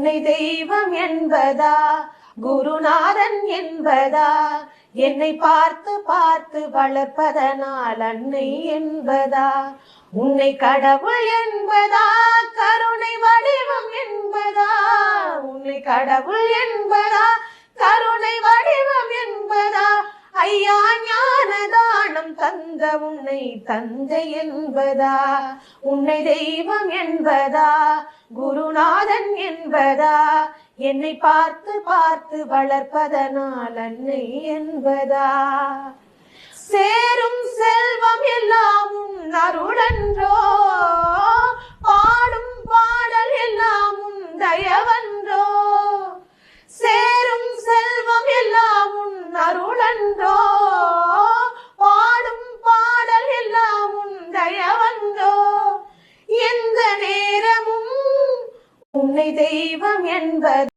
உன்னை தெய்வம் என்பதா, குருநாதன் என்பதா, என்னை பார்த்து பார்த்து வளர்ப்பதனால் அன்னை என்பதா, உன்னை கடவுள் என்பதா, கருணை வடிவம் என்பதா, உன்னை கடவுள் என்பதா, கருணை வடிவம் என்பதா, ஐயா ஞான தானம் தந்த உன்னை தந்தை என்பதா, உன்னை தெய்வம் என்பதா, குருநாதன் என்பதா, என்னை பார்த்து பார்த்து வளர்ப்பதனால் அன்னை என்பதா, சேரும் செல்வம் எல்லாம் உன் அருளன்றோ, பாடும் பாடல் எல்லாம் உன் தயவன்றோ, சேரும் செல்வம் எல்லாம் உன் அருளன்றோ, பாடும் பாடல் எல்லாம் உன் தயவன்றோ, எந்த நேரமும் உன்னை தெய்வம் என்பது